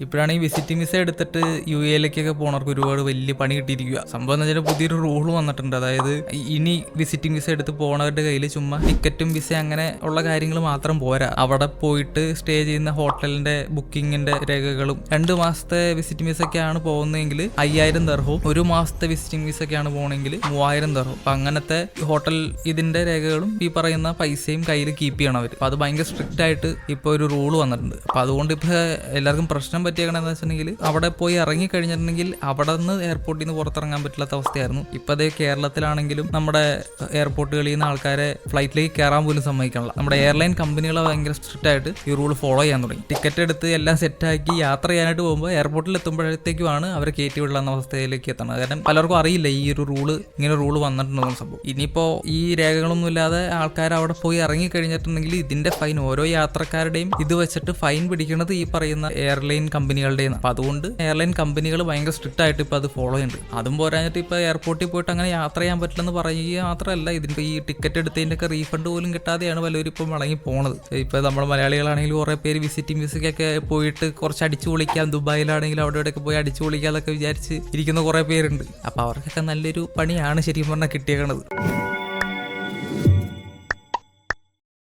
ഇപ്പോഴാണ് ഈ visiting visa എടുത്തിട്ട് UAE-ലേക്കൊക്കെ പോണവർക്ക് ഒരുപാട് വലിയ പണി കിട്ടിയിരിക്കുക. സംഭവം എന്ന് വെച്ചാൽ പുതിയൊരു റൂൾ വന്നിട്ടുണ്ട്. അതായത് ഇനി വിസിറ്റിംഗ് വിസ എടുത്ത് പോണവരുടെ കയ്യിൽ ചുമ്മാ ടിക്കറ്റും വിസ അങ്ങനെ ഉള്ള കാര്യങ്ങൾ മാത്രം പോരാ. അവിടെ പോയിട്ട് സ്റ്റേ ചെയ്യുന്ന ഹോട്ടലിന്റെ ബുക്കിങ്ങിന്റെ രേഖകളും 2 മാസത്തെ വിസിറ്റിംഗ് വിസയ്ക്കാണ് പോകുന്നതെങ്കിൽ 5000 ദർഹവും 1 മാസത്തെ വിസിറ്റിംഗ് വിസയ്ക്കാണ് പോകണമെങ്കിൽ 3000 ദർഹവും. അപ്പൊ അങ്ങനത്തെ ഹോട്ടൽ ഇതിന്റെ രേഖകളും ഈ പറയുന്ന പൈസയും കയ്യിൽ കീപ്പ് ചെയ്യണം അവർ. അപ്പൊ അത് ഭയങ്കര സ്ട്രിക്റ്റ് ആയിട്ട് ഇപ്പൊ ഒരു റൂൾ വന്നിട്ടുണ്ട്. അപ്പൊ അതുകൊണ്ട് ഇപ്പൊ എല്ലാവർക്കും പ്രശ്നം പറ്റിയേക്കണെന്ന് വെച്ചിട്ടുണ്ടെങ്കിൽ അവിടെ പോയി ഇറങ്ങി കഴിഞ്ഞിട്ടുണ്ടെങ്കിൽ അവിടെ നിന്ന് എയർപോർട്ടിൽ നിന്ന് പുറത്തിറങ്ങാൻ പറ്റില്ലാത്ത അവസ്ഥയായിരുന്നു. ഇപ്പൊ അതേ കേരളത്തിലാണെങ്കിലും നമ്മുടെ എയർപോർട്ടുകളിൽ നിന്ന് ആൾക്കാരെ ഫ്ലൈറ്റിലേക്ക് കയറാൻ പോലും സമ്മതിക്കാനുള്ള നമ്മുടെ എയർലൈൻ കമ്പനികൾ ഭയങ്കര സ്ട്രിക്റ്റ് ആയിട്ട് ഈ റൂൾ ഫോളോ ചെയ്യാൻ തുടങ്ങി. ടിക്കറ്റ് എടുത്ത് എല്ലാം സെറ്റാക്കി യാത്ര ചെയ്യാനായിട്ട് പോകുമ്പോൾ എയർപോർട്ടിൽ എത്തുമ്പോഴത്തേക്കുമാണ് അവരെ കയറ്റി വിടുന്ന അവസ്ഥയിലേക്ക് എത്തണം. കാരണം പലർക്കും അറിയില്ല ഈ ഒരു റൂള്, ഇങ്ങനെ റൂള് വന്നിട്ടുണ്ടെന്ന് സംഭവം. ഇനിയിപ്പോ ഈ രേഖകളൊന്നും ഇല്ലാതെ ആൾക്കാർ അവിടെ പോയി ഇറങ്ങി കഴിഞ്ഞിട്ടുണ്ടെങ്കിൽ ഇതിന്റെ ഫൈൻ ഓരോ യാത്രക്കാരുടെയും ഇത് വെച്ചിട്ട് ഫൈൻ പിടിക്കുന്നത് ഈ പറയുന്ന എയർലൈൻ കമ്പനികളുടെ. അപ്പൊ അതുകൊണ്ട് എയർലൈൻ കമ്പനികൾ ഭയങ്കര സ്ട്രിക്റ്റ് ആയിട്ട് ഇപ്പൊ അത് ഫോളോ ചെയ്യുന്നുണ്ട്. അതും പോരാഞ്ഞിട്ട് ഇപ്പൊ എയർപോർട്ടിൽ പോയിട്ട് അങ്ങനെ യാത്ര ചെയ്യാൻ പറ്റില്ലെന്ന് പറയുക മാത്രമല്ല, ഇതിന്റെ ഈ ടിക്കറ്റ് എടുത്തതിന്റെ ഒക്കെ റീഫണ്ട് പോലും കിട്ടാതെയാണ് പലരും ഇപ്പം മടങ്ങി പോണത്. ഇപ്പൊ നമ്മുടെ മലയാളികളാണെങ്കിൽ കുറെ പേര് വിസിറ്റിംഗ് വിസയ്ക്കൊക്കെ പോയിട്ട് കുറച്ച് അടിച്ചു പൊളിക്കാം, ദുബായിലാണെങ്കിൽ അവിടെ ഇവിടെയൊക്കെ പോയി അടിച്ചു പൊളിക്കാന്നൊക്കെ വിചാരിച്ച് ഇരിക്കുന്ന കുറെ പേരുണ്ട്. അപ്പൊ അവർക്കൊക്കെ നല്ലൊരു പണിയാണ് ശരിക്കും പറഞ്ഞാൽ കിട്ടിയേക്കണത്.